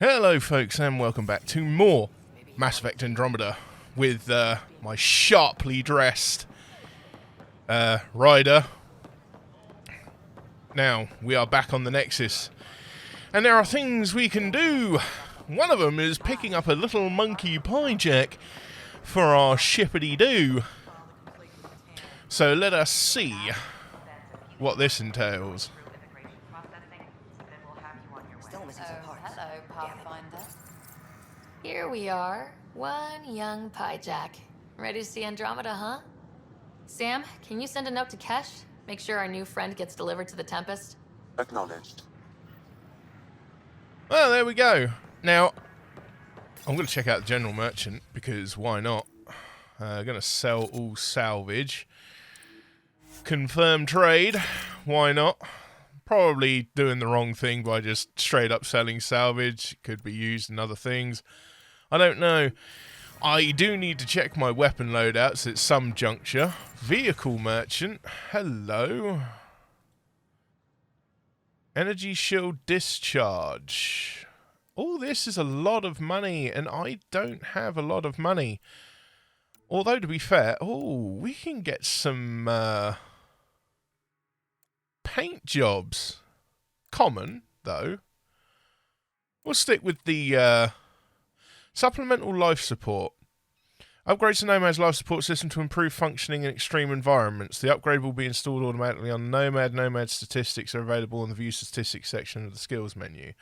Hello folks and welcome back to more Mass Effect Andromeda with my sharply dressed Ryder. Now, we are back on the Nexus and there are things we can do. One of them is picking up a little monkey pie-jack for our shippity-doo. So let us see what this entails. Hello, Pathfinder. Here we are, one young pie-jack. Ready to see Andromeda, huh? Sam, can you send a note to Kesh? Make sure our new friend gets delivered to the Tempest. Acknowledged. Well, there we go. Now, I'm going to check out the General Merchant, because why not? Going to sell all salvage. Confirm trade. Why not? Probably doing the wrong thing by just straight up selling salvage. Could be used in other things. I don't know. I do need to check my weapon loadouts at some juncture. Vehicle Merchant. Hello. Energy shield discharge. All this is a lot of money, and I don't have a lot of money. Although, to be fair, we can get some paint jobs. Common, though. We'll stick with the supplemental life support. Upgrades to Nomad's life support system to improve functioning in extreme environments. The upgrade will be installed automatically on Nomad. Nomad statistics are available in the View Statistics section of the skills menu.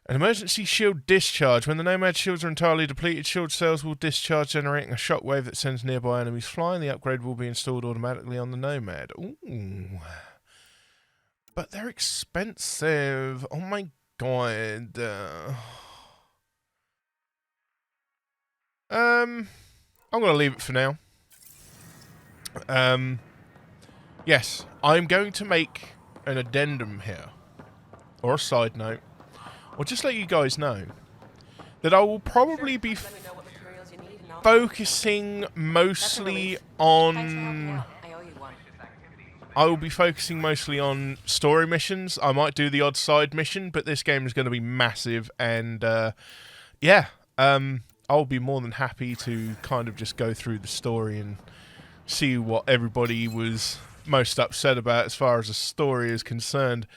An emergency shield discharge. When the Nomad shields are entirely depleted, shield cells will discharge, generating a shockwave that sends nearby enemies flying. The upgrade will be installed automatically on the Nomad. Ooh. But they're expensive. Oh my god. I'm going to leave it for now. Yes, I'm going to make an addendum here. Or a side note. Or just let you guys know that I will probably be focusing mostly on... I will be focusing mostly on story missions. I might do the odd side mission, but this game is going to be massive. And, yeah, I'll be more than happy to kind of just go through the story and see what everybody was most upset about as far as the story is concerned.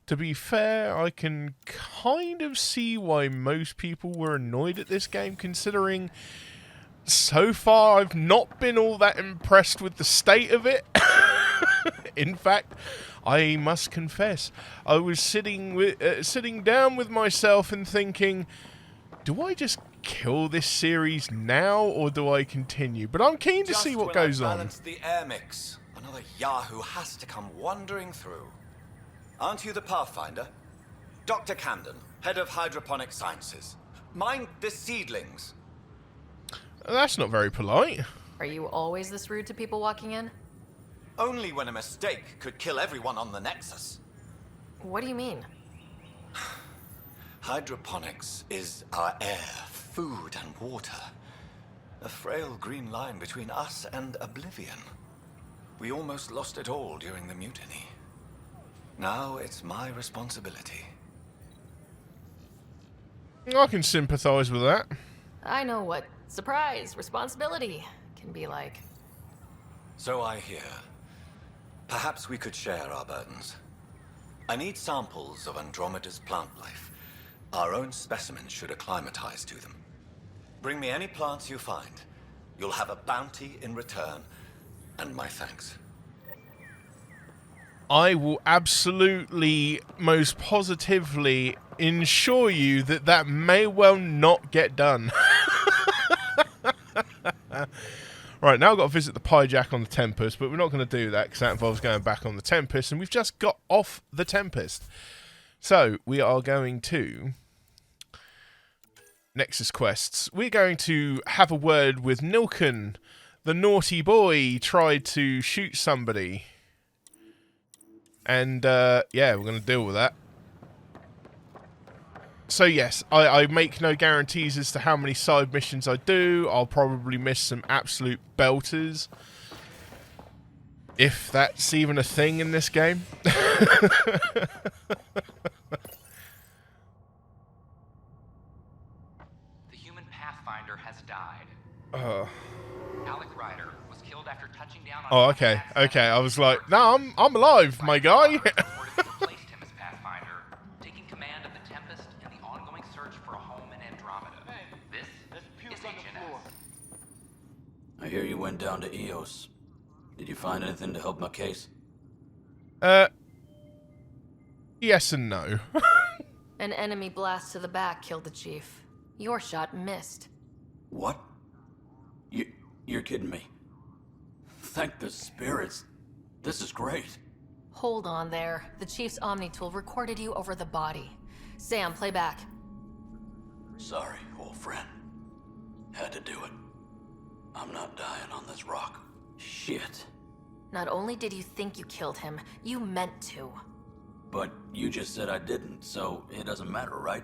To be fair, I can kind of see why most people were annoyed at this game, considering so far I've not been all that impressed with the state of it. In fact, I must confess, I was sitting down with myself and thinking, do I just kill this series now, or do I continue? But I'm keen to see what goes on. Balance the air mix. Another Yahoo has to come wandering through. Aren't you the Pathfinder? Dr. Camden, head of hydroponic sciences. Mind the seedlings. That's not very polite. Are you always this rude to people walking in? Only when a mistake could kill everyone on the Nexus. What do you mean? Hydroponics is our air, food, and water. A frail green line between us and oblivion. We almost lost it all during the mutiny. Now it's my responsibility. I can sympathise with that. I know what surprise, responsibility can be like. So I hear. Perhaps we could share our burdens. I need samples of Andromeda's plant life. Our own specimens should acclimatize to them. Bring me any plants you find. You'll have a bounty in return, and my thanks. I will absolutely, most positively ensure you that that may well not get done. Right, now I've got to visit the Pie-Jack on the Tempest, but we're not going to do that because that involves going back on the Tempest, and we've just got off the Tempest. So, we are going to Nexus Quests. We're going to have a word with Nilken. The naughty boy tried to shoot somebody. And, yeah, we're going to deal with that. So, yes, I make no guarantees as to how many side missions I do. I'll probably miss some absolute belters. If that's even a thing in this game. Pathfinder has died. Alec Ryder was killed after touching down on... Oh, okay. Okay, I was like, no, I'm alive, my guy. replaced him as Pathfinder, taking command of the Tempest and the ongoing search for a home in Andromeda. This is Agent S. I hear you went down to EOS. Did you find anything to help my case? Yes and no. An enemy blast to the back killed the chief. Your shot missed. What? You're kidding me. Thank the spirits. This is great. Hold on there. The chief's Omni tool recorded you over the body. Sam, play back. Sorry, old friend. Had to do it. I'm not dying on this rock. Shit. Not only did you think you killed him, you meant to. But you just said I didn't, so it doesn't matter, right?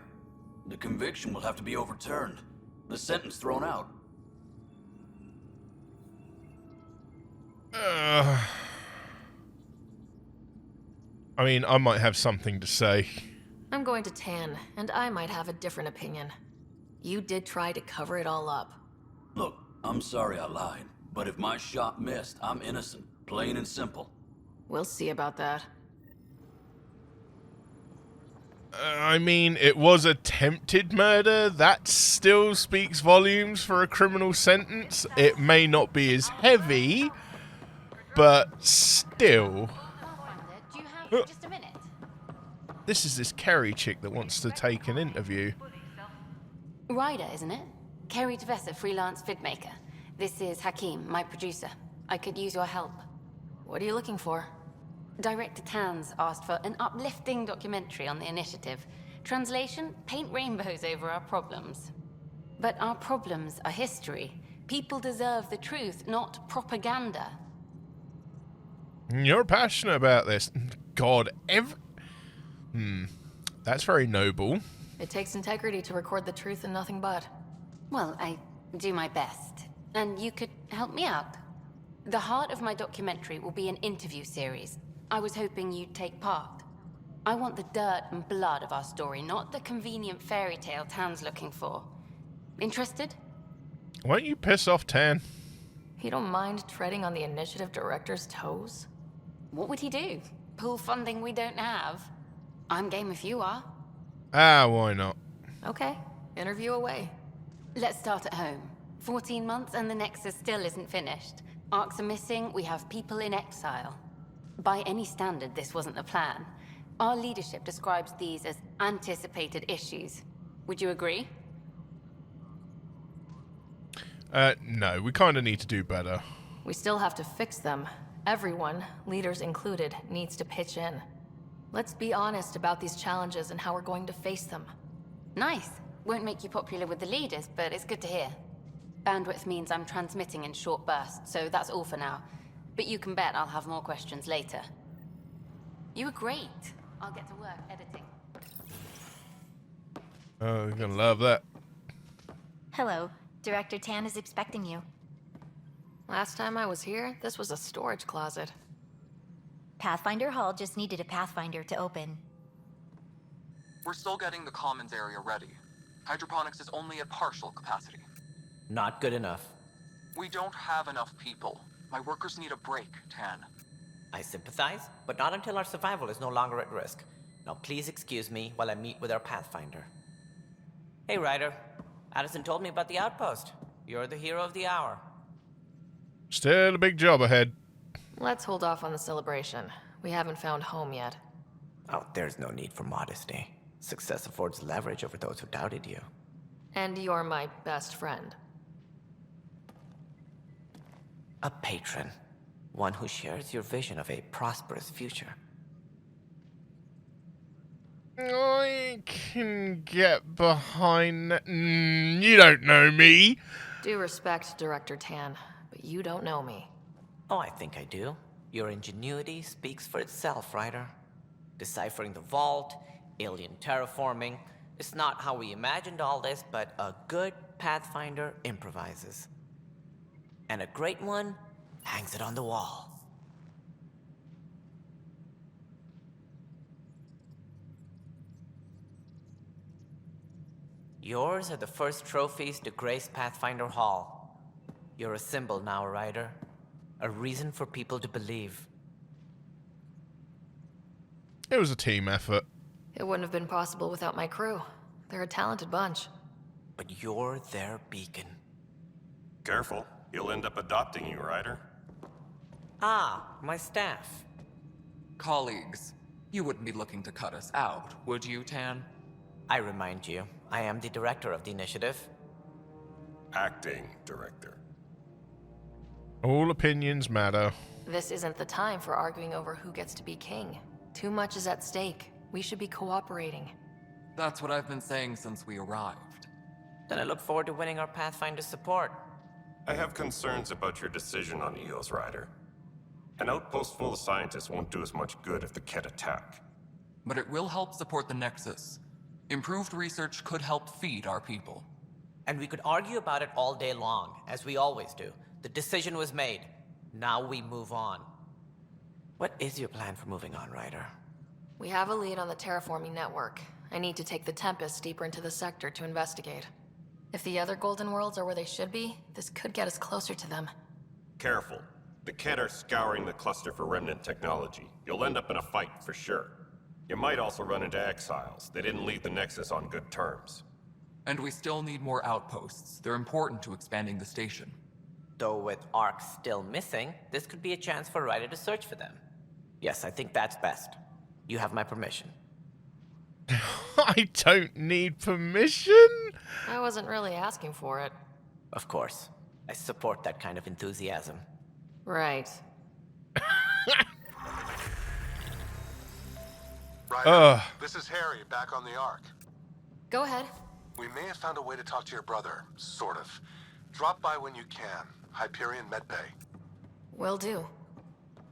The conviction will have to be overturned. The sentence thrown out. I mean, I might have something to say. I'm going to Tan, and I might have a different opinion. You did try to cover it all up. Look, I'm sorry I lied, but if my shot missed, I'm innocent. Plain and simple. We'll see about that. I mean, it was attempted murder. That still speaks volumes for a criminal sentence. It may not be as heavy, but still. Do you have just a minute? This is this Kerry chick that wants to take an interview. Ryder, isn't it? Kerry Tavessa, freelance vidmaker. This is Hakeem, my producer. I could use your help. What are you looking for? Director Tanz asked for an uplifting documentary on the initiative. Translation, paint rainbows over our problems. But our problems are history. People deserve the truth, not propaganda. You're passionate about this. God, that's very noble. It takes integrity to record the truth and nothing but. Well, I do my best. And you could help me out. The heart of my documentary will be an interview series. I was hoping you'd take part. I want the dirt and blood of our story, not the convenient fairy tale Tan's looking for. Interested? Why don't you piss off Tan? You don't mind treading on the initiative director's toes? What would he do? Pull funding we don't have? I'm game if you are. Why not? Okay, interview away. Let's start at home. 14 months and the Nexus still isn't finished. Arcs are missing, we have people in exile. By any standard, this wasn't the plan. Our leadership describes these as anticipated issues. Would you agree? No, we kind of need to do better. We still have to fix them. Everyone, leaders included, needs to pitch in. Let's be honest about these challenges and how we're going to face them. Nice. Won't make you popular with the leaders, but it's good to hear. Bandwidth means I'm transmitting in short bursts, so that's all for now. But you can bet I'll have more questions later. You were great. I'll get to work editing. Oh, you're gonna love that. Hello. Director Tan is expecting you. Last time I was here, this was a storage closet. Pathfinder Hall just needed a Pathfinder to open. We're still getting the commons area ready. Hydroponics is only at partial capacity. Not good enough. We don't have enough people. My workers need a break, Tan. I sympathize, but not until our survival is no longer at risk. Now please excuse me while I meet with our Pathfinder. Hey, Ryder. Addison told me about the outpost. You're the hero of the hour. Still a big job ahead. Let's hold off on the celebration. We haven't found home yet. Oh, there's no need for modesty. Success affords leverage over those who doubted you. And you're my best friend. A patron. One who shares your vision of a prosperous future. I can get behind that. You don't know me. Due respect, Director Tan, but you don't know me. Oh, I think I do. Your ingenuity speaks for itself, Ryder. Deciphering the vault, alien terraforming. It's not how we imagined all this, but a good Pathfinder improvises. And a great one hangs it on the wall. Yours are the first trophies to grace Pathfinder Hall. You're a symbol now, Ryder. A reason for people to believe. It was a team effort. It wouldn't have been possible without my crew. They're a talented bunch. But you're their beacon. Careful. He'll end up adopting you, Ryder. Ah, my staff. Colleagues, you wouldn't be looking to cut us out, would you, Tan? I remind you, I am the director of the initiative. Acting director. All opinions matter. This isn't the time for arguing over who gets to be king. Too much is at stake. We should be cooperating. That's what I've been saying since we arrived. Then I look forward to winning our Pathfinder support. I have concerns about your decision on Eos, Ryder. An outpost full of scientists won't do as much good if the Kett attack. But it will help support the Nexus. Improved research could help feed our people. And we could argue about it all day long, as we always do. The decision was made. Now we move on. What is your plan for moving on, Ryder? We have a lead on the terraforming network. I need to take the Tempest deeper into the sector to investigate. If the other Golden Worlds are where they should be, this could get us closer to them. Careful. The Kett are scouring the cluster for remnant technology. You'll end up in a fight, for sure. You might also run into exiles. They didn't leave the Nexus on good terms. And we still need more outposts. They're important to expanding the station. Though with Ark still missing, this could be a chance for Ryder to search for them. Yes, I think that's best. You have my permission. I don't need permission. I wasn't really asking for it. Of course. I support that kind of enthusiasm. Right. Ryder, this is Harry, back on the Ark. Go ahead. We may have found a way to talk to your brother, sort of. Drop by when you can. Hyperion Medbay. Will do.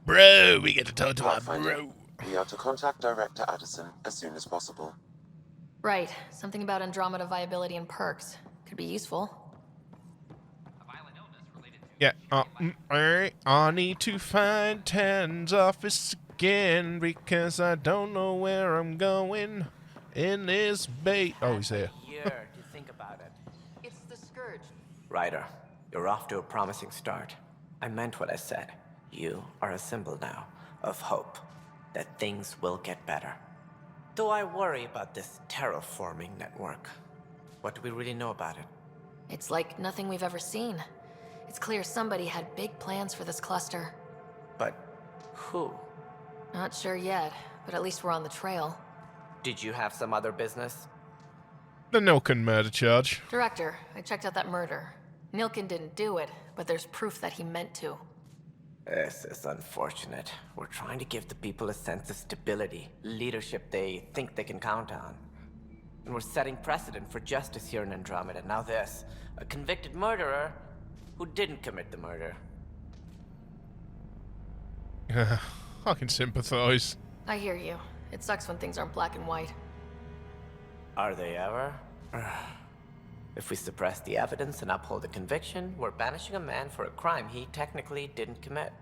Bro, we get to talk to our bro. We are to contact Director Addison as soon as possible. Right. Something about Andromeda viability and perks. Could be useful. Yeah, I need to find Tan's office again because I don't know where I'm going in this bait. Oh, he's there. Year to think about it. It's the Scourge. Ryder, you're off to a promising start. I meant what I said. You are a symbol now of hope that things will get better. Though I worry about this terraforming network. What do we really know about it? It's like nothing we've ever seen. It's clear somebody had big plans for this cluster. But who? Not sure yet, but at least we're on the trail. Did you have some other business? The Nilken murder charge. Director, I checked out that murder. Nilken didn't do it, but there's proof that he meant to. This is unfortunate. We're trying to give the people a sense of stability, leadership they think they can count on. And we're setting precedent for justice here in Andromeda. Now this, a convicted murderer who didn't commit the murder. I can sympathize. I hear you. It sucks when things aren't black and white. Are they ever? If we suppress the evidence and uphold the conviction, we're banishing a man for a crime he technically didn't commit.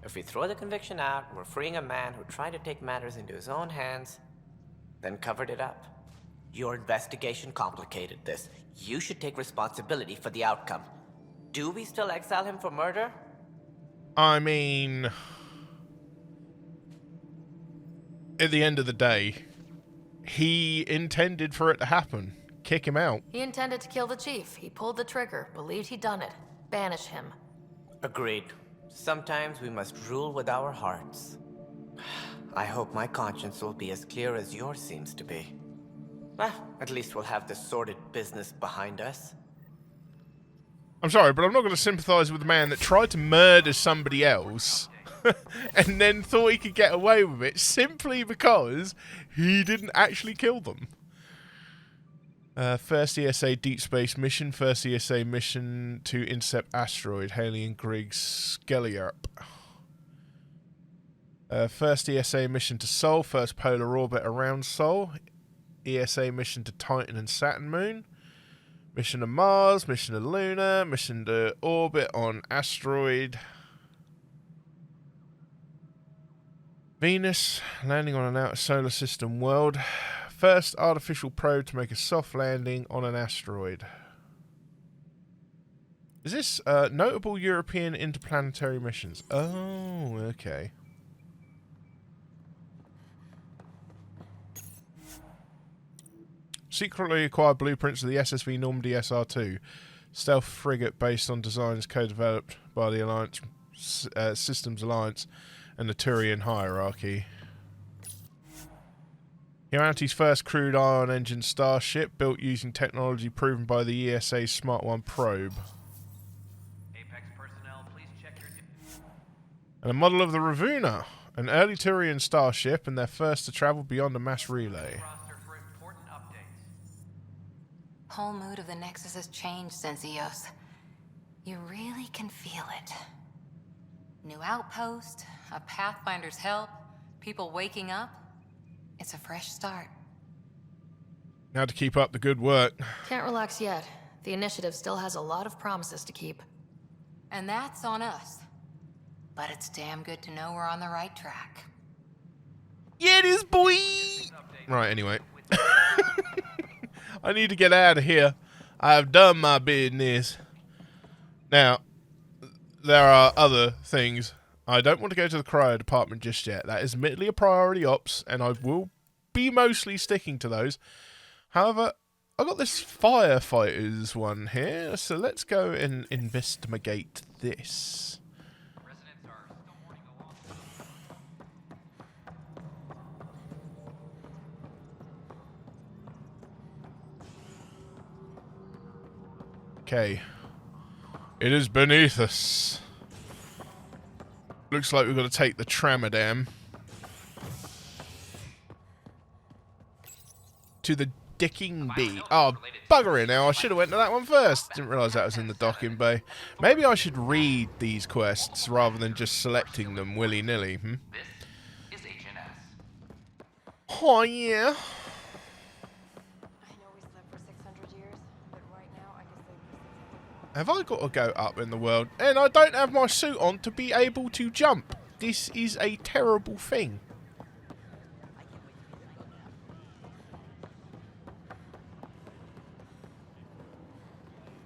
If we throw the conviction out, we're freeing a man who tried to take matters into his own hands, then covered it up. Your investigation complicated this. You should take responsibility for the outcome. Do we still exile him for murder? I mean, at the end of the day, he intended for it to happen. Kick him out. He intended to kill the chief. He pulled the trigger, believed he'd done it. Banish him. Agreed. Sometimes we must rule with our hearts. I hope my conscience will be as clear as yours seems to be. Well, at least we'll have this sordid business behind us. I'm sorry, but I'm not going to sympathise with the man that tried to murder somebody else and then thought he could get away with it simply because he didn't actually kill them. First ESA deep space mission. First ESA mission to intercept asteroid. Haley and Griggs Skelliarp. First ESA mission to Sol. First polar orbit around Sol. ESA mission to Titan and Saturn moon. Mission to Mars. Mission to Luna. Mission to orbit on asteroid Venus. Landing on an outer solar system world. First artificial probe to make a soft landing on an asteroid. Is this notable European interplanetary missions? Oh, okay. Secretly acquired blueprints of the SSV Normandy SR2, stealth frigate based on designs co-developed by the Alliance Systems Alliance and the Turian hierarchy. Humanity's first crewed ion engine starship, built using technology proven by the ESA's Smart 1 probe. Apex personnel, please check your... And a model of the Ravuna, an early Turian starship and their first to travel beyond a mass relay. Whole mood of the Nexus has changed since EOS. You really can feel it. New outpost, a Pathfinder's help, people waking up. It's a fresh start. Now to keep up the good work. Can't relax yet. The initiative still has a lot of promises to keep. And that's on us. But it's damn good to know we're on the right track. Yeah, it is, boy! Right, anyway. I need to get out of here. I have done my business. Now, there are other things. I don't want to go to the cryo department just yet. That is admittedly a priority ops, and I will be mostly sticking to those. However, I got this firefighters one here, so let's go and investigate this. Okay. It is beneath us. Looks like we've got to take the Tramadam to the Dicking Bee. Oh, bugger it now. I should have went to that one first. Didn't realise that was in the docking bay. Maybe I should read these quests rather than just selecting them willy-nilly. This is HNS. Oh, yeah. Have I got to go up in the world? And I don't have my suit on to be able to jump. This is a terrible thing.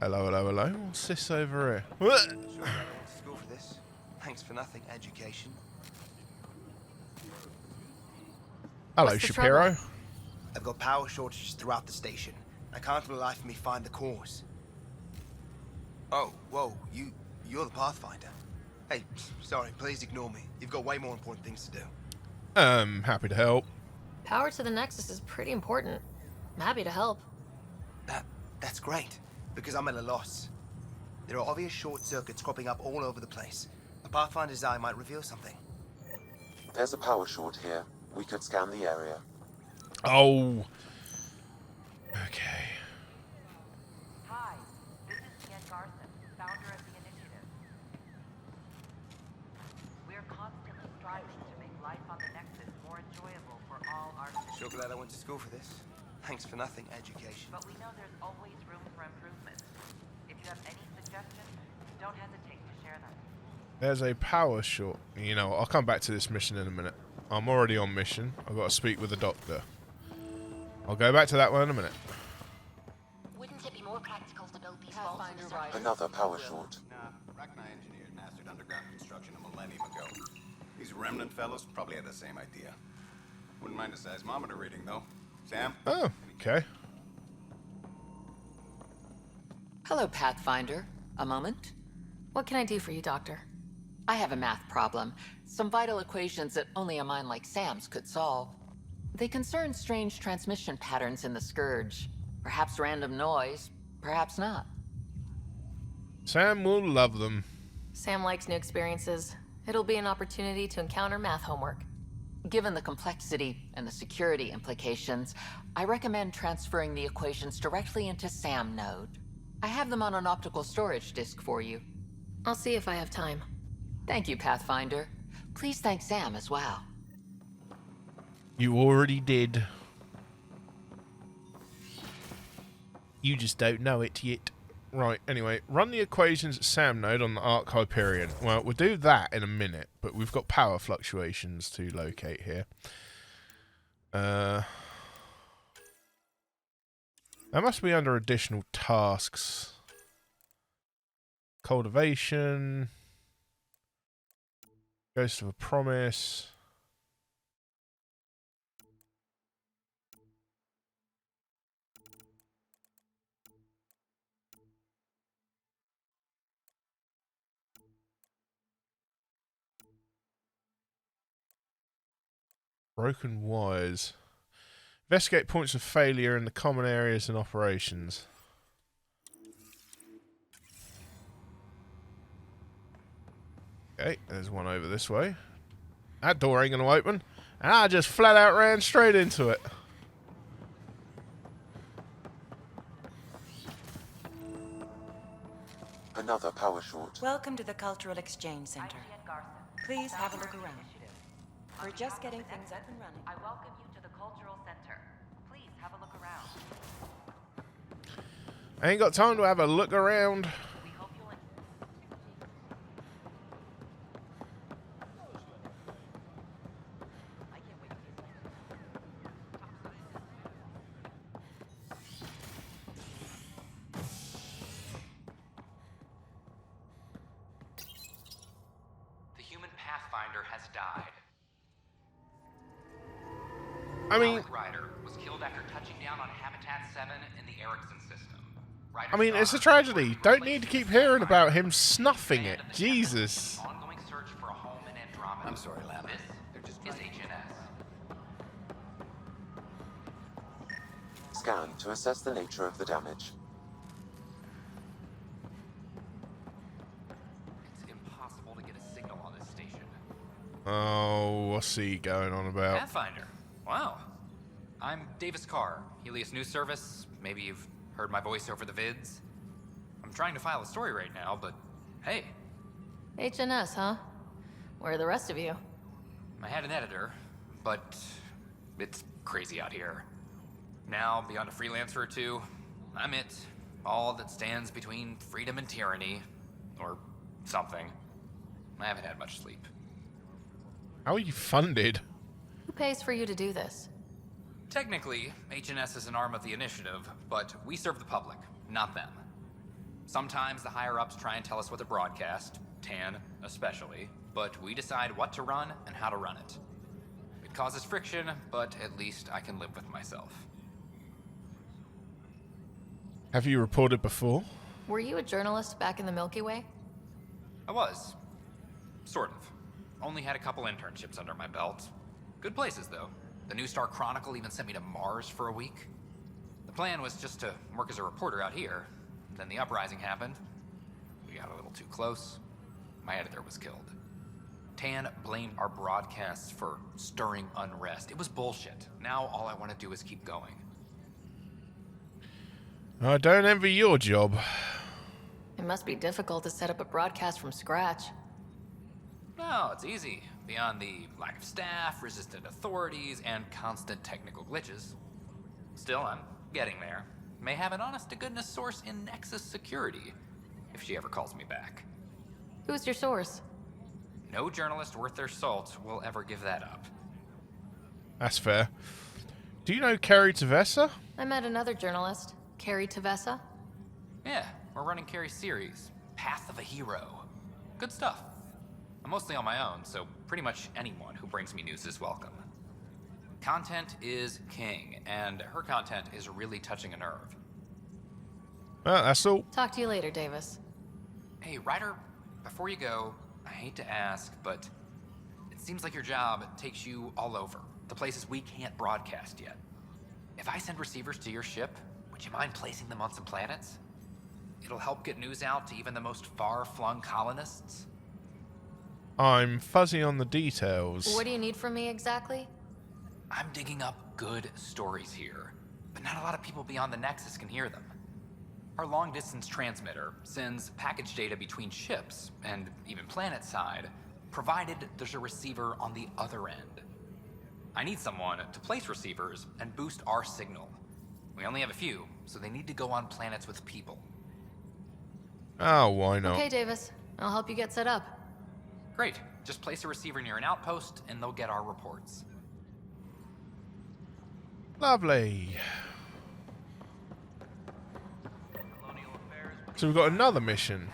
Hello, hello, hello. What's this over here? Sure, I went to school for this. Thanks for nothing, education. Hello, Shapiro. I've got power shortages throughout the station. I can't for the life of me find the cause. Oh, whoa, you're the Pathfinder. Hey, sorry, please ignore me. You've got way more important things to do. Happy to help. Power to the Nexus is pretty important. I'm happy to help. That's great, because I'm at a loss. There are obvious short circuits cropping up all over the place. A Pathfinder's eye might reveal something. There's a power short here. We could scan the area. Oh. Okay. Sure glad I went to school for this. Thanks for nothing, education. But we know there's always room for improvement. If you have any suggestions, don't hesitate to share them. There's a power short. You know, I'll come back to this mission in a minute. I'm already on mission. I've got to speak with the doctor. I'll go back to that one in a minute. Wouldn't it be more practical to build these vaults? Another power short. Rachni engineers mastered underground construction a millennium ago. These remnant fellows probably had the same idea. Wouldn't mind a seismometer reading, though. Sam? Oh, okay. Hello, Pathfinder. A moment? What can I do for you, Doctor? I have a math problem. Some vital equations that only a mind like Sam's could solve. They concern strange transmission patterns in the Scourge. Perhaps random noise, perhaps not. Sam will love them. Sam likes new experiences. It'll be an opportunity to encounter math homework. Given the complexity and the security implications, I recommend transferring the equations directly into SAM node. I have them on an optical storage disk for you. I'll see if I have time. Thank you, Pathfinder. Please thank Sam as well. You already did. You just don't know it yet. Right, anyway, run the equations at SAM node on the Arc Hyperion. Well, we'll do that in a minute, but we've got power fluctuations to locate here. That must be under additional tasks. Cultivation. Ghost of a Promise. Broken wires. Investigate points of failure in the common areas and operations. Okay, there's one over this way. That door ain't gonna open. And I just flat out ran straight into it. Another power short. Welcome to the Cultural Exchange Center. Please have a look around. We're just getting things up and running. I welcome you to the Cultural Center. Please have a look around. I ain't got time to have a look around. We hope you'll The human Pathfinder has died. I mean, Ryder was killed after touching down on Habitat 7 in the Erickson system. I mean, it's a tragedy. Don't need to keep hearing about him snuffing it. Jesus. Ongoing search for a home in Andromeda. I'm sorry, Lana. This is HNS. Scan to assess the nature of the damage. It's impossible to get a signal on this station. Oh, what's he going on about? Pathfinder. Wow. I'm Davis Carr, Helios News Service. Maybe you've heard my voice over the vids. I'm trying to file a story right now, but hey. HNS, huh? Where are the rest of you? I had an editor, but it's crazy out here. Now, beyond a freelancer or two, I'm it. All that stands between freedom and tyranny. Or something. I haven't had much sleep. How are you funded? Who pays for you to do this? Technically, HNS is an arm of the initiative, but we serve the public, not them. Sometimes the higher-ups try and tell us what to broadcast, TAN especially, but we decide what to run and how to run it. It causes friction, but at least I can live with myself. Have you reported before? Were you a journalist back in the Milky Way? I was. Sort of. Only had a couple internships under my belt. Good places, though. The New Star Chronicle even sent me to Mars for a week. The plan was just to work as a reporter out here. Then the uprising happened. We got a little too close. My editor was killed. Tan blamed our broadcasts for stirring unrest. It was bullshit. Now all I want to do is keep going. I don't envy your job. It must be difficult to set up a broadcast from scratch. No, it's easy. Beyond the lack of staff, resistant authorities, and constant technical glitches. Still, I'm getting there. May have an honest-to-goodness source in Nexus Security, if she ever calls me back. Who's your source? No journalist worth their salt will ever give that up. That's fair. Do you know Carrie Tavessa? I met another journalist, Carrie Tavessa. Yeah, we're running Carrie's series, Path of a Hero. Good stuff. I'm mostly on my own, so pretty much anyone who brings me news is welcome. Content is king, and her content is really touching a nerve. That's all. Talk to you later, Davis. Hey, Ryder, before you go, I hate to ask, but it seems like your job takes you all over, the places we can't broadcast yet. If I send receivers to your ship, would you mind placing them on some planets? It'll help get news out to even the most far-flung colonists. I'm fuzzy on the details. What do you need from me exactly? I'm digging up good stories here, but not a lot of people beyond the Nexus can hear them. Our long-distance transmitter sends package data between ships, and even planet-side, provided there's a receiver on the other end. I need someone to place receivers and boost our signal. We only have a few, so they need to go on planets with people. Oh, why not? Okay, Davis. I'll help you get set up. Great. Just place a receiver near an outpost, and they'll get our reports. So we've got another mission.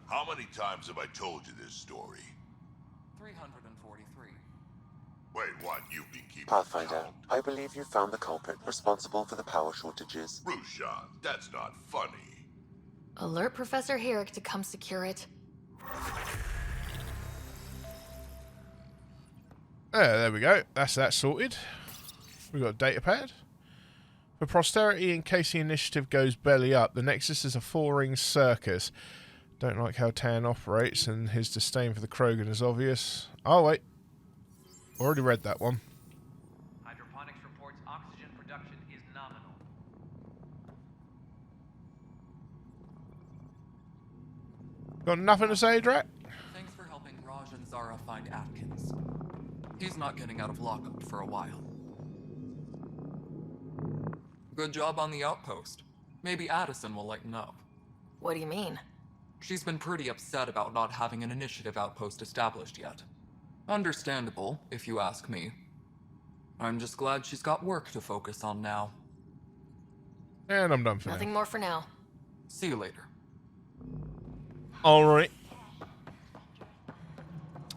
How many times have I told you this story? 343. Wait, what? You've been keeping Pathfinder, I believe you found the culprit responsible for the power shortages. Rushan, that's not funny. Alert Professor Herrick to come secure it. There we go. That's that sorted. We've got a data pad. For posterity, in case the initiative goes belly up, the Nexus is a four-ring circus. Don't like how Tan operates, and his disdain for the Krogan is obvious. Oh, wait. Already read that one. Hydroponics reports oxygen production is nominal. Got nothing to say, Drat? Thanks for helping Raj and Zara find Atkins. He's not getting out of lockup for a while. Good job on the outpost. Maybe Addison will lighten up. What do you mean? She's been pretty upset about not having an initiative outpost established yet. Understandable, if you ask me. I'm just glad she's got work to focus on now. And I'm done for Nothing now. more for now. See you later. Alright.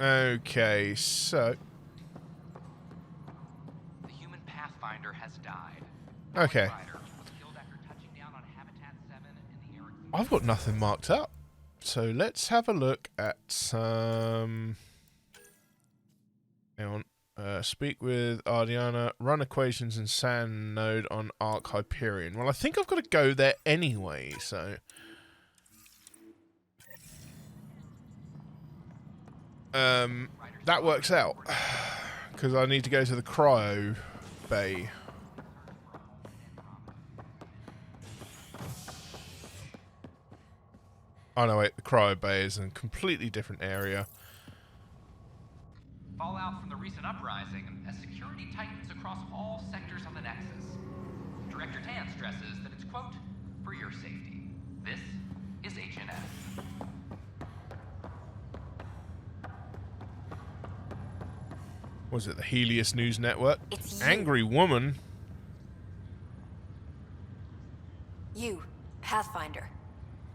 Okay, so... The human Pathfinder has died. Okay. Ryder was killed after touching down on Habitat 7 in the Eric. I've got nothing marked up. So let's have a look at some... Hang on. Speak with Ardiana. Run equations in Sand Node on Arc Hyperion. Well, I think I've got to go there anyway, so... that works out. Because I need to go to the cryo bay. Oh no, wait, the cryo bay is in a completely different area. Fallout from the recent uprising as security tightens across all sectors on the Nexus. Director Tan stresses that it's, quote, for your safety. This is HNS. Was it the Helios News Network? It's you. Angry woman. You, Pathfinder.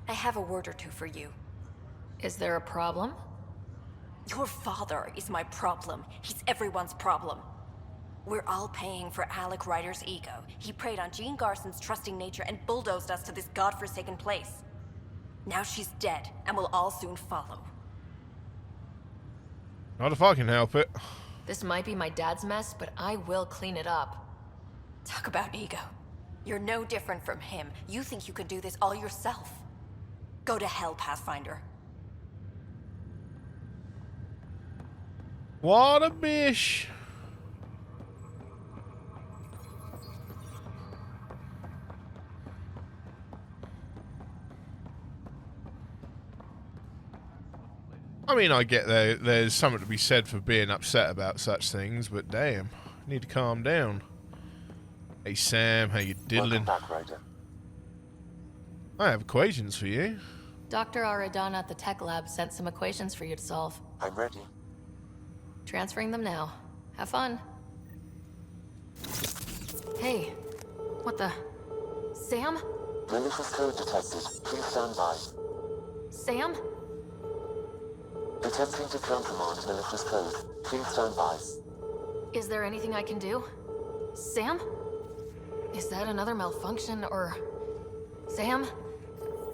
I have a word or two for you. Is there a problem? Your father is my problem. He's everyone's problem. We're all paying for Alec Ryder's ego. He preyed on Jean Garson's trusting nature and bulldozed us to this godforsaken place. Now she's dead, and we'll all soon follow. Not if I can help it. This might be my dad's mess, but I will clean it up. Talk about ego. You're no different from him. You think you could do this all yourself. Go to hell, Pathfinder. What a bish. I mean, I get there's something to be said for being upset about such things, but damn, I need to calm down. Hey Sam, how you diddling? Welcome back, Ryder. I have equations for you. Dr. Aradana at the tech lab sent some equations for you to solve. I'm ready. Transferring them now. Have fun. Hey, what the... Sam? Malicious code detected. Please stand by. Sam? Attempting to countermand malicious code. Please stand by. Is there anything I can do? Sam? Is that another malfunction, or... Sam?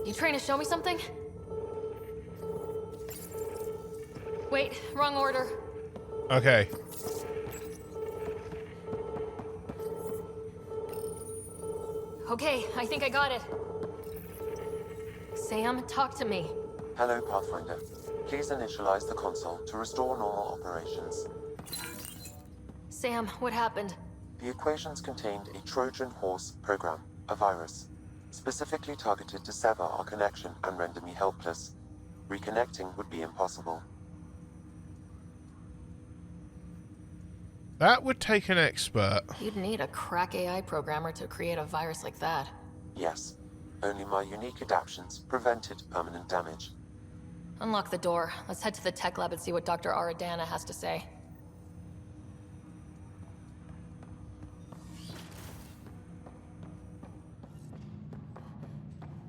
You trying to show me something? Wait, wrong order. Okay. Okay, I think I got it. Sam, talk to me. Hello, Pathfinder. Please initialize the console to restore normal operations. Sam, what happened? The equations contained a Trojan horse program, a virus, specifically targeted to sever our connection and render me helpless. Reconnecting would be impossible. That would take an expert. You'd need a crack AI programmer to create a virus like that. Yes. Only my unique adaptions prevented permanent damage. Unlock the door. Let's head to the tech lab and see what Dr. Aradana has to say.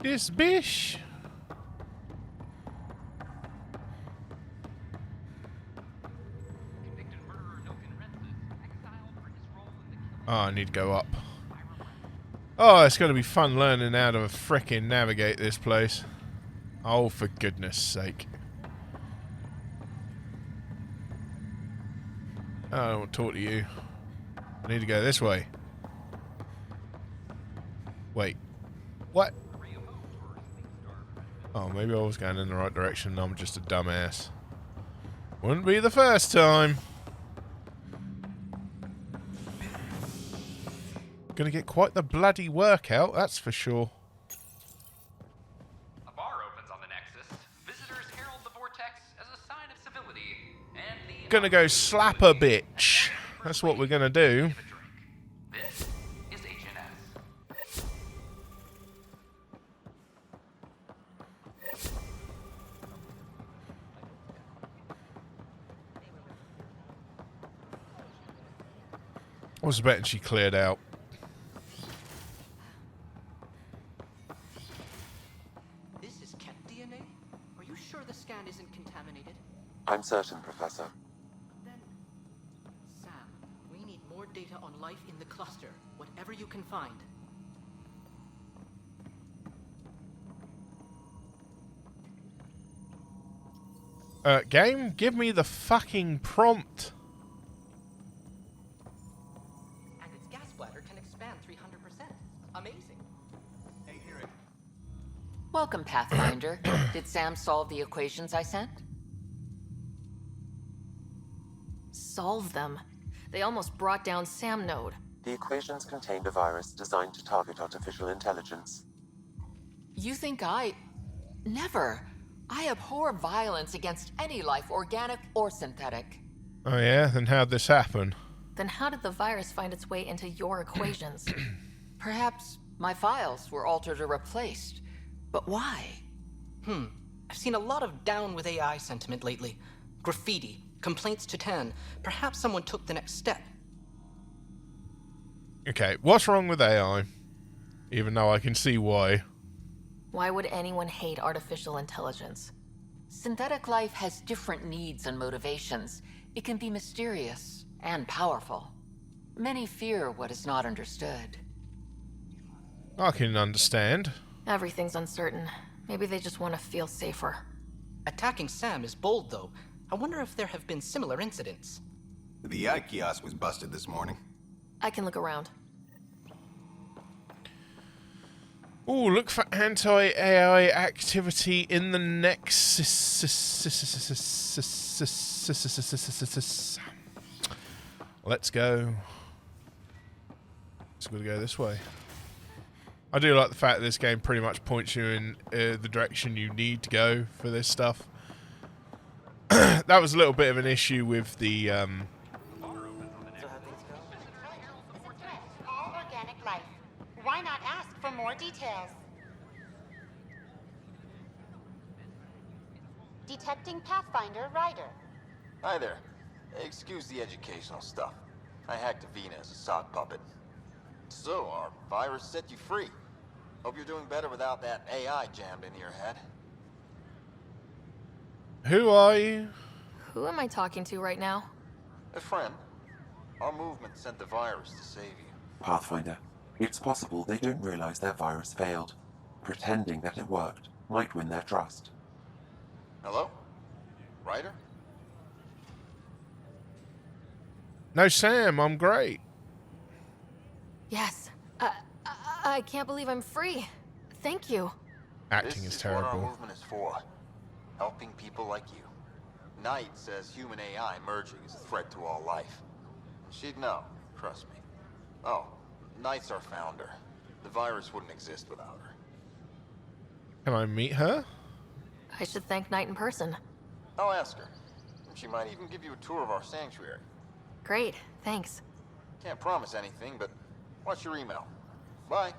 This bish. Oh, I need to go up. Oh, it's going to be fun learning how to frickin' navigate this place. Oh, for goodness sake. I don't want to talk to you. I need to go this way. Wait. What? Oh, maybe I was going in the right direction and I'm just a dumbass. Wouldn't be the first time. Gonna get quite the bloody workout, that's for sure. A bar opens on the Nexus. Visitors herald the vortex as a sign of civility, and the Gonna go slap a bitch. That's what we're gonna do. This is HNS. I was betting she cleared out. This is cat DNA? Are you sure the scan isn't contaminated? I'm certain, Professor. Then, Sam, we need more data on life in the cluster, whatever you can find. Game, give me the fucking prompt. And its gas bladder can expand 300%. Amazing. Hey, hear it. Welcome, Pathfinder. Did Sam solve the equations I sent? Solve them. They almost brought down Sam Node. The equations contained a virus designed to target artificial intelligence. You think I... Never. I abhor violence against any life, organic or synthetic. Oh yeah? Then how'd this happen? Then how did the virus find its way into your equations? Perhaps my files were altered or replaced. But why? I've seen a lot of down with AI sentiment lately. Graffiti, complaints to 10. Perhaps someone took the next step. Okay, what's wrong with AI? Even though I can see why. Why would anyone hate artificial intelligence? Synthetic life has different needs and motivations. It can be mysterious and powerful. Many fear what is not understood. I can understand. Everything's uncertain. Maybe they just want to feel safer. Attacking Sam is bold, though. I wonder if there have been similar incidents. The AI kiosk was busted this morning. I can look around. Ooh, look for anti-AI activity in the Nexus. Let's go. It's going to go this way. I do like the fact that this game pretty much points you in the direction you need to go for this stuff. That was a little bit of an issue with the... All organic life. Why not ask for more details? Detecting Pathfinder Ryder. Hi there. Excuse the educational stuff. I hacked Avina as a sock puppet. So, our virus set you free. Hope you're doing better without that AI jammed into your head. Who are you? Who am I talking to right now? A friend. Our movement sent the virus to save you. Pathfinder, it's possible they don't realize their virus failed. Pretending that it worked might win their trust. Hello? Ryder? No, Sam, I'm great. Yes. I can't believe I'm free. Thank you. Acting This is is what our terrible. movement is for. Helping people like you. Knight says human AI merging is a threat to all life. She'd know, trust me. Oh, Knight's our founder. The virus wouldn't exist without her. Can I meet her? I should thank Knight in person. I'll ask her. She might even give you a tour of our sanctuary. Great, thanks. Can't promise anything, but watch your email. Bye.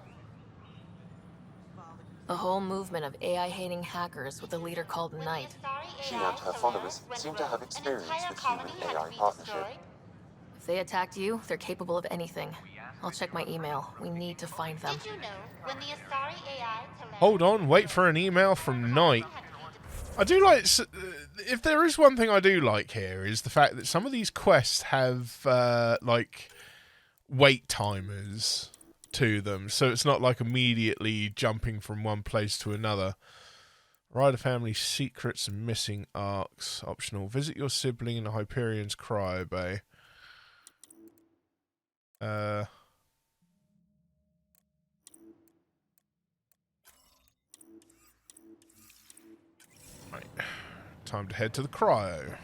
A whole movement of AI-hating hackers with a leader called Knight. She and her followers seem to have experience with human-AI partnership. If they attacked you, they're capable of anything. I'll check my email. We need to find them. Did you know when the Asari AI Hold on, wait for an email from Knight. I do like... if there is one thing I do like here, is the fact that some of these quests have, like, wait timers to them. So it's not like immediately jumping from one place to another. Ryder family secrets and missing arcs. Optional. Visit your sibling in the Hyperion's cryo bay. Right. Time to head to the cryo.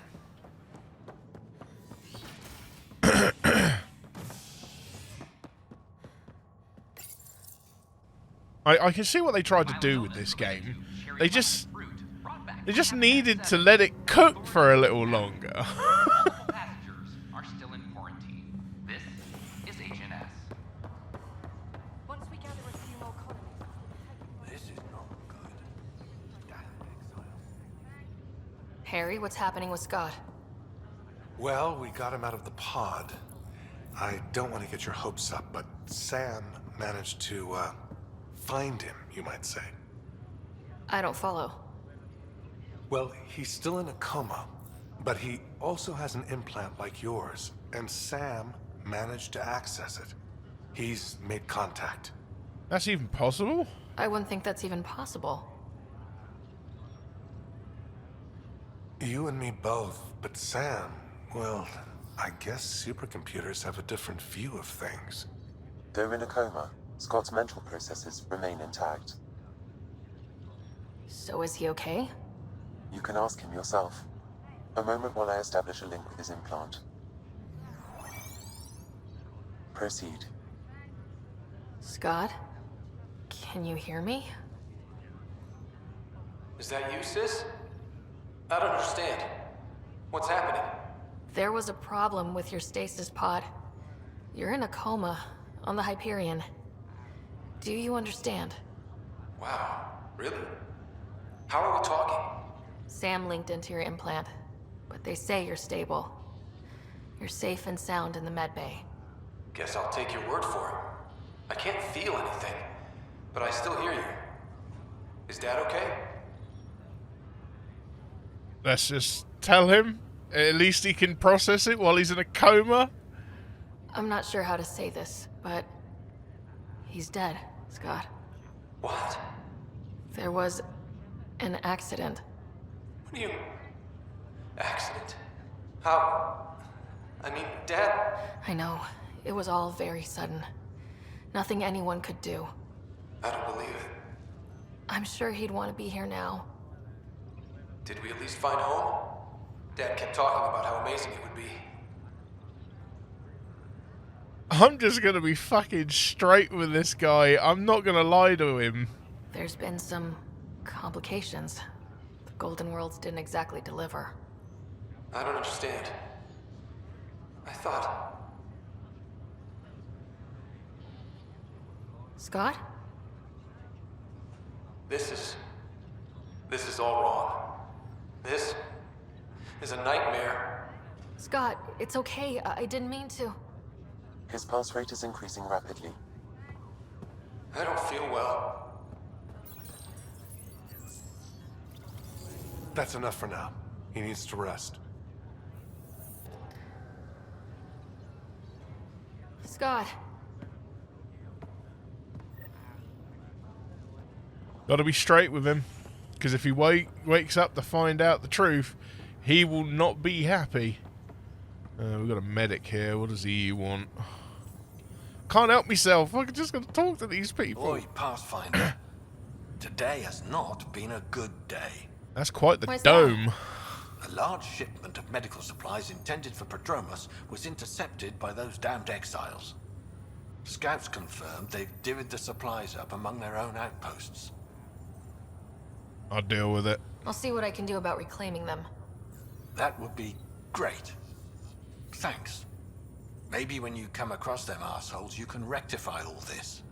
I can see what they tried to do with this game. They just needed to let it cook for a little longer. Passengers are still in quarantine. This is Agent S. Once we gather a few more colonies. This is not good. Harry, what's happening with Scott? Well, we got him out of the pod. I don't want to get your hopes up, but Sam managed to, find him, you might say. I don't follow. Well, he's still in a coma, but he also has an implant like yours, and Sam managed to access it. He's made contact. That's even possible? I wouldn't think that's even possible. You and me both, but Sam, well, I guess supercomputers have a different view of things. Though in a coma, Scott's mental processes remain intact. So is he okay? You can ask him yourself. A moment while I establish a link with his implant. Proceed. Scott? Can you hear me? Is that you, sis? I don't understand. What's happening? There was a problem with your stasis pod. You're in a coma on the Hyperion. Do you understand? Wow, really? How are we talking? Sam linked into your implant, but they say you're stable. You're safe and sound in the medbay. Guess I'll take your word for it. I can't feel anything, but I still hear you. Is Dad okay? Let's just tell him. At least he can process it while he's in a coma. I'm not sure how to say this, but he's dead, Scott. What? There was an accident. What do you... Accident? How? I mean, Dad... I know. It was all very sudden. Nothing anyone could do. I don't believe it. I'm sure he'd want to be here now. Did we at least find home? Dad kept talking about how amazing it would be. I'm just gonna be fucking straight with this guy. I'm not gonna lie to him. There's been some complications. The Golden Worlds didn't exactly deliver. I don't understand. I thought... Scott? This is all wrong. This is a nightmare. Scott, it's okay. I didn't mean to. His pulse rate is increasing rapidly. I don't feel well. That's enough for now. He needs to rest. Scott. Gotta be straight with him. Because if he wakes up to find out the truth, he will not be happy. We've got a medic here. What does he want? Can't help myself. I'm just going to talk to these people. Boy, Pathfinder. Today has not been a good day. That's quite the Where's dome. A large shipment of medical supplies intended for Prodromus was intercepted by those damned exiles. Scouts confirmed they've divvied the supplies up among their own outposts. I'll deal with it. I'll see what I can do about reclaiming them. That would be great. Thanks. Maybe when you come across them assholes, you can rectify all this.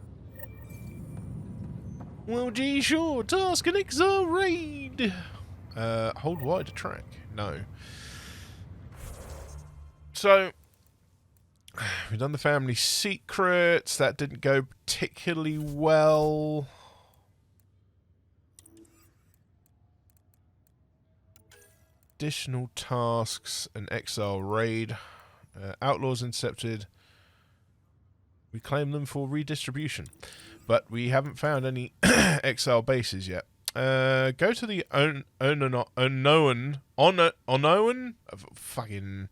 Well, gee, sure. Task an XR raid. Hold Y to track. No. So, We've done the family secrets. That didn't go particularly well. Additional tasks, an exile raid. Outlaws intercepted. We claim them for redistribution. But we haven't found any exile bases yet. Go to the unknown. Fucking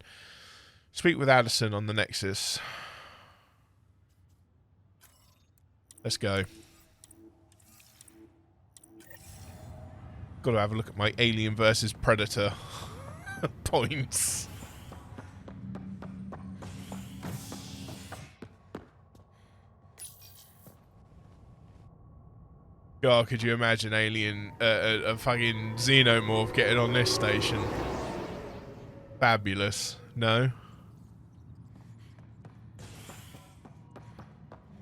speak with Addison on the Nexus. Let's go. Got to have a look at my Alien versus Predator points. God, could you imagine Alien, a fucking Xenomorph getting on this station? Fabulous. No?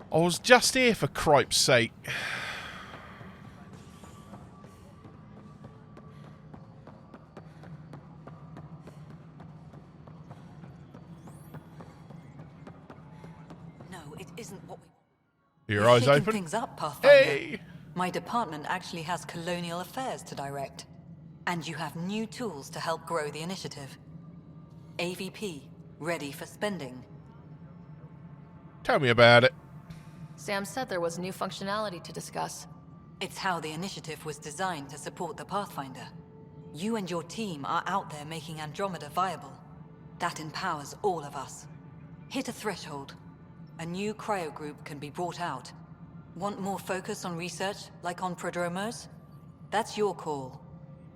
I was just here for cripe's sake. No, it isn't what we... Your eyes shaking open? things up, Pathfinder. Hey! My department actually has colonial affairs to direct. And you have new tools to help grow the initiative. AVP, ready for spending. Tell me about it. Sam said there was new functionality to discuss. It's how the initiative was designed to support the Pathfinder. You and your team are out there making Andromeda viable. That empowers all of us. Hit a threshold. A new cryo group can be brought out. Want more focus on research, like on prodromos? That's your call.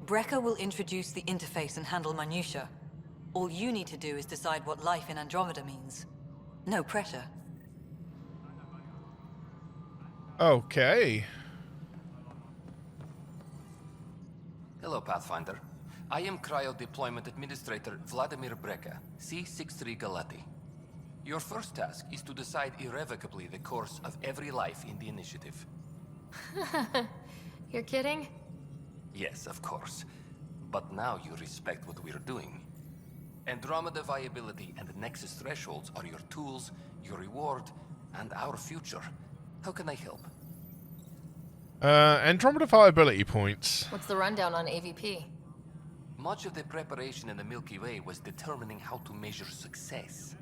Brecker will introduce the interface and handle minutiae. All you need to do is decide what life in Andromeda means. No pressure. Okay. Hello, Pathfinder. I am Cryo Deployment Administrator Vladimir Brecker, C-63 Galati. Your first task is to decide irrevocably the course of every life in the initiative. You're kidding? Yes, of course. But now you respect what we're doing. Andromeda viability and Nexus thresholds are your tools, your reward, and our future. How can I help? Andromeda viability points. What's the rundown on AVP? Much of the preparation in the Milky Way was determining how to measure success.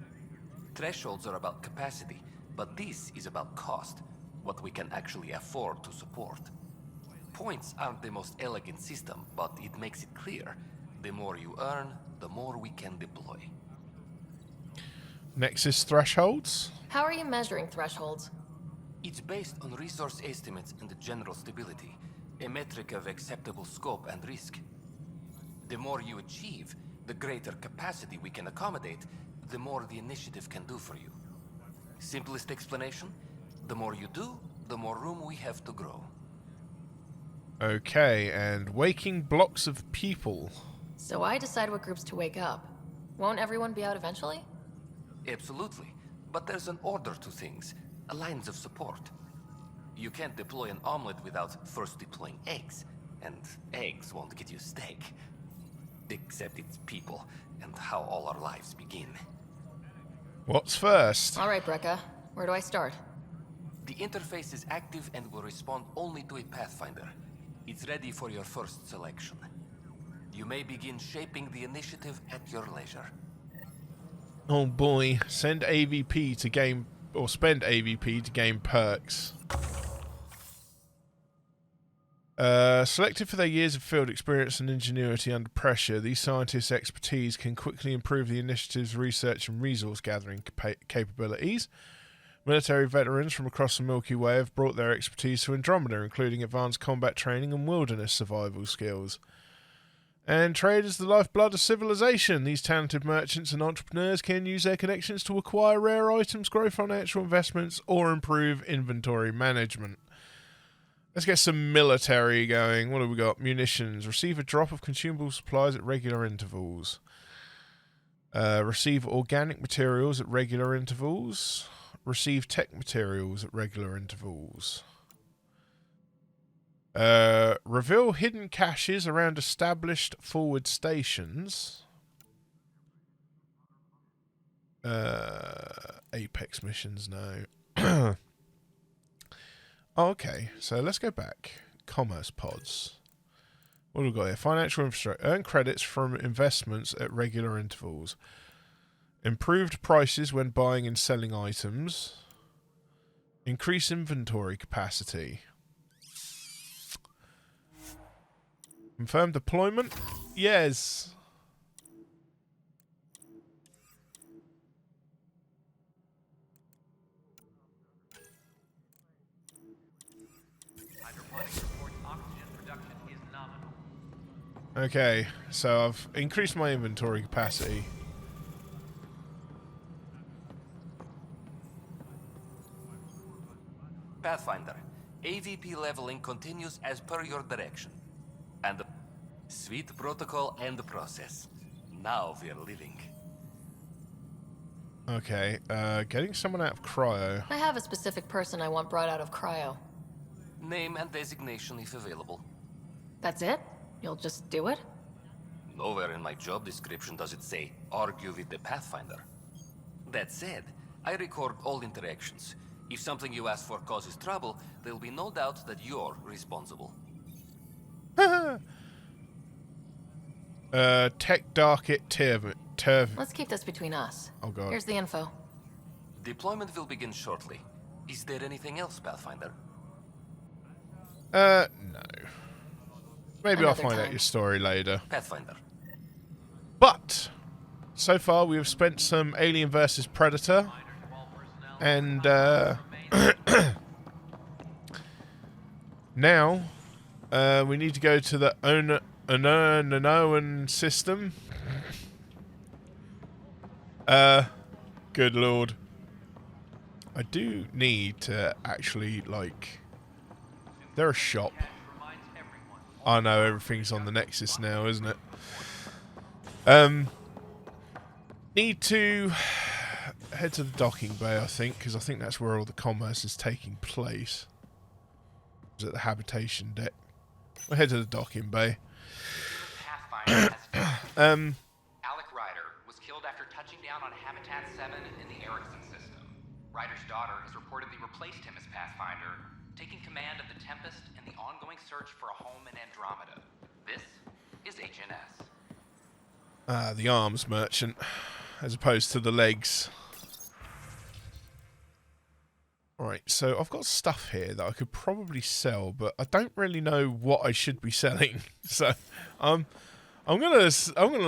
Thresholds are about capacity, but this is about cost, what we can actually afford to support. Points aren't the most elegant system, but it makes it clear. The more you earn, the more we can deploy. Nexus thresholds? How are you measuring thresholds? It's based on resource estimates and general stability, a metric of acceptable scope and risk. The more you achieve, the greater capacity we can accommodate, the more the initiative can do for you. Simplest explanation, the more you do, the more room we have to grow. Okay, and waking blocks of people. So I decide what groups to wake up. Won't everyone be out eventually? Absolutely, but there's an order to things, lines of support. You can't deploy an omelet without first deploying eggs, and eggs won't get you steak. Except it's people, and how all our lives begin. What's first? All right, Brecca. Where do I start? The interface is active and will respond only to a Pathfinder. It's ready for your first selection. You may begin shaping the initiative at your leisure. Oh boy, send AVP to gain, or spend AVP to gain perks. Selected for their years of field experience and ingenuity under pressure, these scientists' expertise can quickly improve the initiative's research and resource gathering capabilities. Military veterans from across the Milky Way have brought their expertise to Andromeda, including advanced combat training and wilderness survival skills. And trade is the lifeblood of civilization. These talented merchants and entrepreneurs can use their connections to acquire rare items, grow financial investments, or improve inventory management. Let's get some military going. What have we got? Munitions. Receive a drop of consumable supplies at regular intervals. Receive organic materials at regular intervals. Receive tech materials at regular intervals. Reveal hidden caches around established forward stations. Apex missions, no. Oh, okay, so let's go back. Commerce pods. What do we got here? Financial infrastructure. Earn credits from investments at regular intervals. Improved prices when buying and selling items. Increase inventory capacity. Confirm deployment? Yes. Okay, so I've increased my inventory capacity. Pathfinder, AVP leveling continues as per your direction. And the sweet protocol and the process. Now we're living. Okay, getting someone out of cryo. I have a specific person I want brought out of cryo. Name and designation if available. That's it? You'll just do it? Nowhere in my job description does it say, argue with the Pathfinder. That said, I record all interactions. If something you ask for causes trouble, there'll be no doubt that you're responsible. Tech Darkit Turv. Let's keep this between us. Oh god. Here's the info. Deployment will begin shortly. Is there anything else, Pathfinder? No. Maybe Another I'll find out time. your story later. Pathfinder. But so far we have spent some Alien vs Predator, and now we need to go to the Onoan system. Good lord. I do need to actually, like... They're a shop. I know everything's on the Nexus now, isn't it? Need to head to the docking bay, I think, because I think that's where all the commerce is taking place. Is at the habitation deck. We'll head to the docking bay. Alec Ryder was killed after touching down on Habitat 7 in the Erickson system. Ryder's daughter has reportedly replaced him as Pathfinder, taking command of the Tempest and the ongoing search for a home in Andromeda. This is HNS. The arms merchant, as opposed to the legs. Alright, so I've got stuff here that I could probably sell, but I don't really know what I should be selling. So, I'm gonna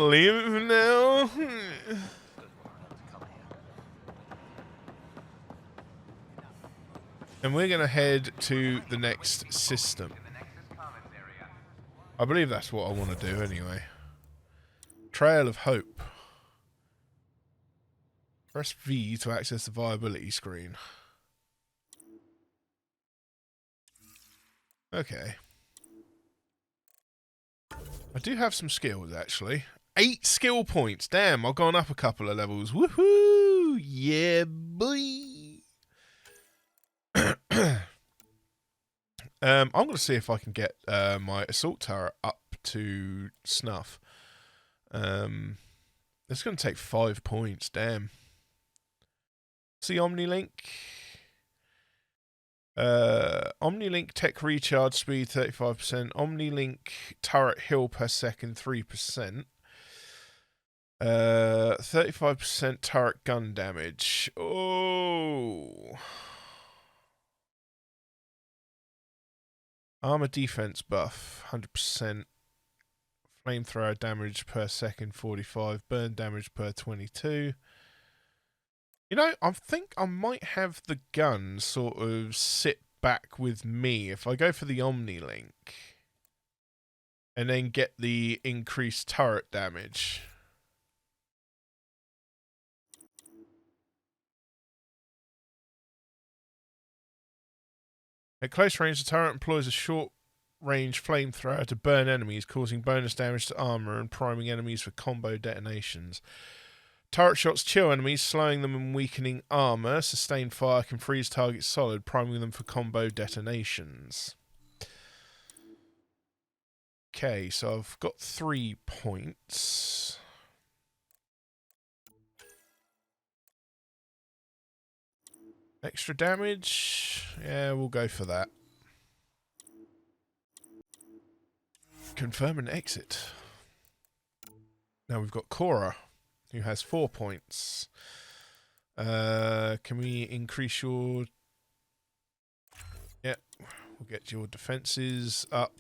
leave it for now. And we're gonna head to the next system. I believe that's what I want to do anyway. Trail of Hope. Press V to access the viability screen. Okay. I do have some skills, actually. 8 skill points. Damn, I've gone up a couple of levels. Woohoo! Yeah, boy! I'm going to see if I can get my assault turret up to snuff. It's going to take 5 points. Damn. See Omnilink. Omnilink tech recharge speed 35%. Omnilink turret heal per second 3%. 35% turret gun damage. Oh. Armor defense buff 100%. Flamethrower damage per second 45. Burn damage per 22. You know, I think I might have the gun sort of sit back with me if I go for the Omnilink and then get the increased turret damage. At close range, the turret employs a short-range flamethrower to burn enemies, causing bonus damage to armor and priming enemies for combo detonations. Turret shots chill enemies, slowing them and weakening armor. Sustained fire can freeze targets solid, priming them for combo detonations. Okay, so I've got 3 points. Extra damage? Yeah, we'll go for that. Confirm and exit. Now we've got Cora, who has 4 points. Can we increase your... Yep, we'll get your defenses up.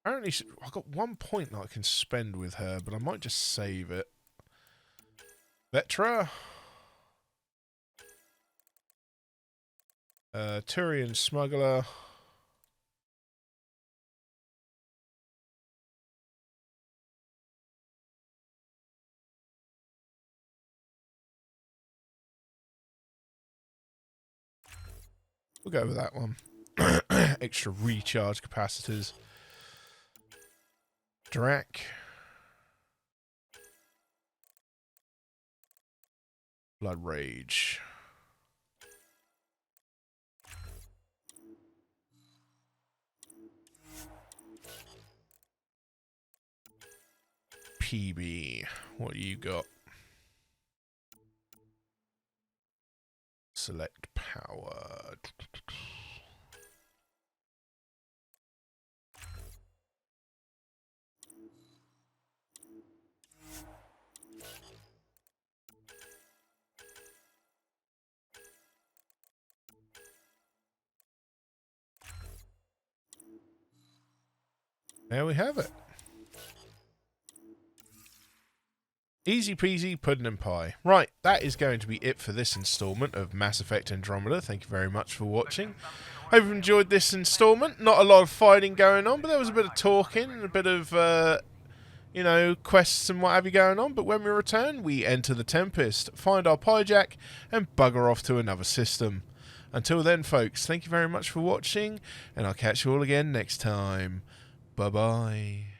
Apparently, I've got 1 point that I can spend with her, but I might just save it. Vetra. Turian Smuggler. We'll go with that one. Extra recharge capacitors. Drac. Blood Rage. PB. What do you got? Select power. There we have it. Easy peasy, pudding and pie. Right, that is going to be it for this installment of Mass Effect Andromeda. Thank you very much for watching. Hope you enjoyed this installment. Not a lot of fighting going on, but there was a bit of talking and a bit of, you know, quests and what have you going on. But when we return, we enter the Tempest, find our Pyjack, and bugger off to another system. Until then, folks, thank you very much for watching, and I'll catch you all again next time. Bye-bye.